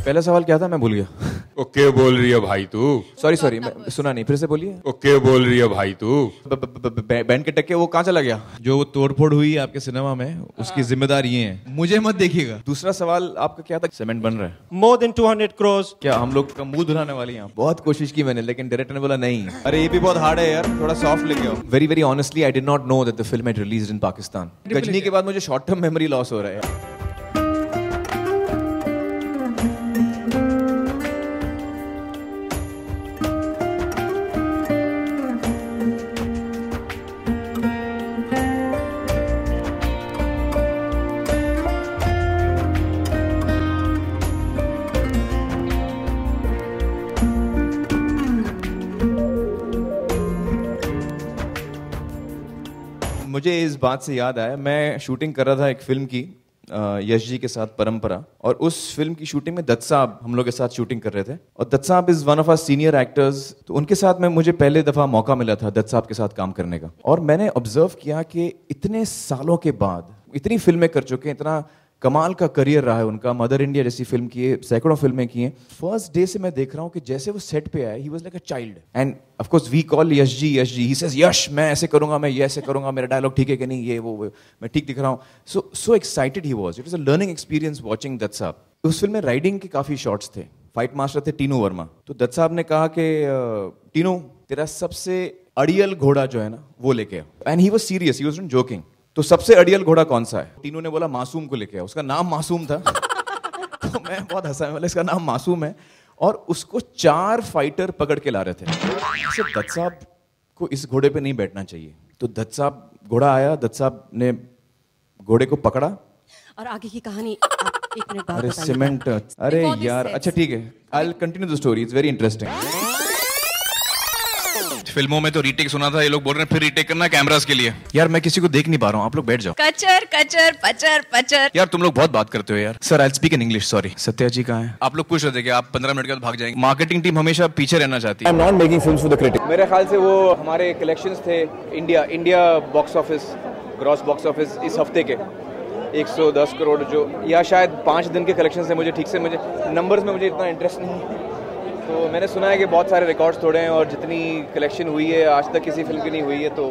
पहला सवाल क्या था, मैं भूल गया। ओके बोल रही है भाई तू। सॉरी मैं सुना नहीं, फिर से बोलिए। ओके बोल रही है भाई तू। बैंड के टक्के वो कहाँ चला गया? जो तोड़फोड़ हुई है आपके सिनेमा में, उसकी जिम्मेदार ये है, मुझे मत देखिएगा। दूसरा सवाल आपका क्या था? सीमेंट बन रहा है। More than 200 crores. क्या हम लोग का मुंह धुलाने वाली हैं? बहुत कोशिश की मैंने, लेकिन डायरेक्टर ने बोला नहीं। अरे ये भी बहुत हार्ड है यार, थोड़ा सॉफ्ट लेके आओ। Very honestly I did not know that the film had released in Pakistan. Ghajini के बाद मुझे शॉर्ट टर्म मेमोरी लॉस हो रहा है। मुझे इस बात से याद आया, मैं शूटिंग कर रहा था एक फिल्म की यश जी के साथ, परंपरा, और उस फिल्म की शूटिंग में दत्त साहब हम लोग के साथ शूटिंग कर रहे थे, और Dutt sahab is one of our senior actors. तो उनके साथ में मुझे पहले दफा मौका मिला था दत्त साहब के साथ काम करने का, और मैंने ऑब्जर्व किया कि इतने सालों के बाद इतनी फिल्में कर चुके हैं, इतना कमाल का करियर रहा है उनका, मदर इंडिया जैसी फिल्म की है, सैकड़ों फिल्में की हैं। फर्स्ट डे से मैं देख रहा हूँ कि जैसे वो सेट पे आए, he was like a child, and of course we call Yash ji, he says Yash मैं ऐसे करूंगा, मैं ये ऐसे करूंगा, मेरा डायलॉग ठीक है कि नहीं, ये वो मैं ठीक दिख रहा हूँ। So excited he was. It was a learning experience watching Dutt sahab. उस फिल्म में राइडिंग के काफी शॉट्स थे। फाइट मास्टर थे टीनू वर्मा। तो दत्त साहब ने कहा कि टीनू तेरा सबसे अड़ियल घोड़ा जो है ना वो लेके आओ, and he was serious, he was not joking. तो सबसे अड़ियल घोड़ा कौन सा है? टीनू ने बोला मासूम को लेके आओ। उसका नाम मासूम था। तो मैं बहुत हंसा, बोला इसका नाम मासूम है, और उसको 4 फाइटर पकड़ के ला रहे थे। दत्त साहब को इस घोड़े पे नहीं बैठना चाहिए। तो दत्त साहब, घोड़ा आया, दत्त साहब ने घोड़े को पकड़ा, और आगे की कहानी आप एक मिनट बाद अरे बताइए। सीमेंट, अरे यार, अच्छा ठीक है, I will continue the story, it's very interesting. फिल्मों में तो रीटेक सुना था, ये लोग बोल रहे हैं फिर रीटेक करना कैमरास के लिए। यार मैं किसी को देख नहीं पा रहा हूँ, आप लोग बैठ जाओ। कचर कचर पचर पचर। यार तुम लोग बहुत बात करते हो यार। Sir I speak in English, sorry. Satya ji कहाँ हैं? आप लोग पूछ रहे थे कि आप 15 मिनट के बाद भाग जाएंगे। मार्केटिंग टीम हमेशा पीछे रहना चाहती है। I am not making films for the critic. मेरे ख्याल से वो हमारे कलेक्शंस थे India box office, gross box office इस हफ्ते के 110 करोड़, जो या शायद 5 दिन के कलेक्शन है। मुझे ठीक से मुझे नंबर्स में मुझे इतना इंटरेस्ट नहीं है। तो मैंने सुना है कि बहुत सारे रिकॉर्ड्स तोड़े हैं, और जितनी कलेक्शन हुई है आज तक किसी फिल्म की नहीं हुई है, तो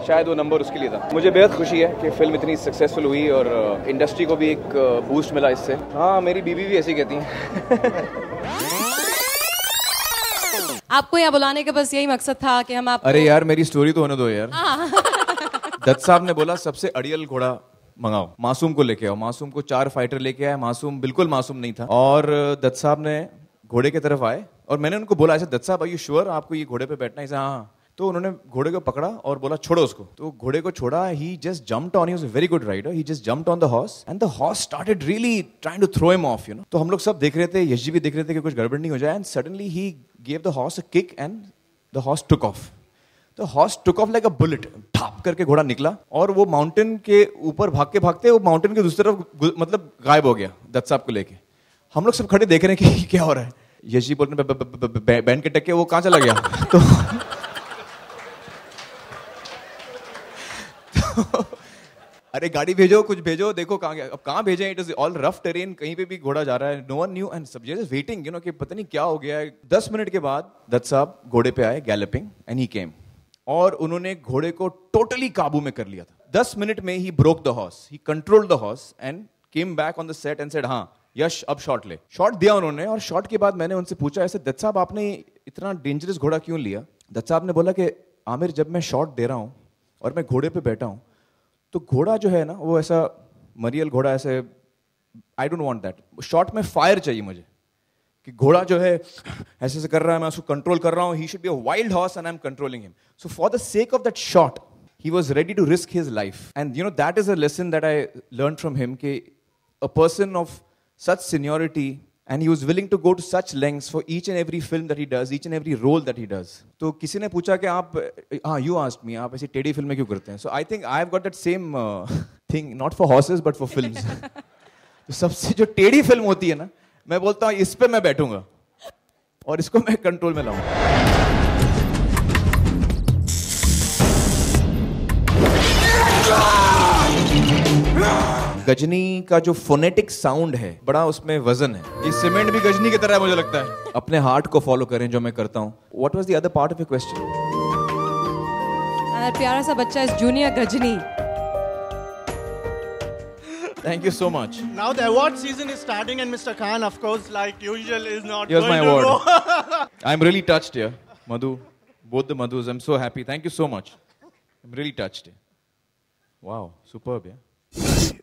शायद वो नंबर उसके लिए था। मुझे बेहद खुशी है कि फिल्म इतनी सक्सेसफुल हुई, और इंडस्ट्री को भी एक बूस्ट मिला इससे। हाँ, मेरी बीवी भी ऐसी कहती हैं। आपको यहाँ बुलाने का बस यही मकसद था कि हम आपको... अरे यार मेरी स्टोरी तो होने दो यार। दत्त साहब ने बोला सबसे अड़ियल घोड़ा मंगाओ, मासूम को लेके आओ। मासूम को 4 फाइटर लेके आए। मासूम बिल्कुल मासूम नहीं था, और दत्त साहब ने घोड़े की तरफ आए, और मैंने उनको बोला ऐसे, दत्त साहब आर यू श्योर आपको ये घोड़े पे बैठना है? हाँ। तो उन्होंने घोड़े को पकड़ा और बोला छोड़ो उसको। तो घोड़े को छोड़ा, he just jumped on, he was a very good rider, he just jumped on the horse, and the horse started really trying to throw him off, you know. तो हम लोग सब देख रहे थे, यश जी भी देख रहे थे कि कुछ गड़बड़ नहीं हो जाए, and suddenly he gave the horse a kick, and the horse took off. The horse took off like a bullet, ठाप करके घोड़ा निकला, और वो माउंटेन के ऊपर भागते भागते वो माउंटेन के दूसरी तरफ मतलब गायब हो गया दत्त साहब को लेके। हम लोग सब खड़े देख रहे हैं कि क्या हो रहा है। यश जी बोल रहे बैंड के टक्के वो कहाँ चला गया? तो अरे गाड़ी भेजो, कुछ भेजो, देखो कहाँ गया। अब कहाँ भेजें? It is all rough terrain, कहीं पे भी घोड़ा जा रहा है, नो वन न्यू, एंड सब जस्ट वेटिंग, यू नो, कि पता नहीं क्या हो गया है। 10 मिनट के बाद दत्त साहब घोड़े पे आए, गैलपिंग, एंड ही केम, और उन्होंने घोड़े को टोटली काबू में कर लिया था। 10 मिनट में he broke the horse, he controlled the horse, and came back on the set and said हाँ यश अब शॉट ले। शॉट दिया उन्होंने, और शॉट के बाद मैंने उनसे पूछा ऐसे, दत्त साहब आपने इतना डेंजरस घोड़ा क्यों लिया? दत्त साहब ने बोला कि आमिर, जब मैं शॉट दे रहा हूँ और मैं घोड़े पे बैठा हूँ, तो घोड़ा जो है ना वो ऐसा मरियल घोड़ा, ऐसे I don't want that. Shot में फायर चाहिए मुझे, कि घोड़ा जो है ऐसे ऐसे कर रहा है, मैं उसको कंट्रोल कर रहा हूँ। He should be a wild horse and I am controlling him. So for the sake of that shot he was ready to risk his life, and you know that is a lesson that I learned from him, कि a person of such seniority, and he was willing to go to such lengths for each and every film that he does, each and every role that he does. तो किसी ने पूछा कि आप, you asked me, आप ऐसी टेढ़ी फिल्में क्यों करते हैं? So I think I have got that same thing, not for horses but for films. तो सबसे जो टेढ़ी फिल्म होती है ना, मैं बोलता हूँ इस पे मैं बैठूंगा और इसको मैं कंट्रोल में लाऊंगा। गजनी का जो फोनेटिक साउंड है बड़ा उसमें वजन है. ये सीमेंट भी गजनी की तरह है मुझे लगता है. अपने हार्ट को फॉलो करें जो मैं करता हूँ. What was the other part of your question? हमारा प्यारा सा बच्चा is junior Ghazni. Thank you so much. Now the award season is starting and Mr. Khan, of course, like usual, is not Here's my going to award. go. I'm really touched here. Madhu, both the Madhus, I'm so happy. Thank you so much. I'm really touched here. Wow, superb, yeah.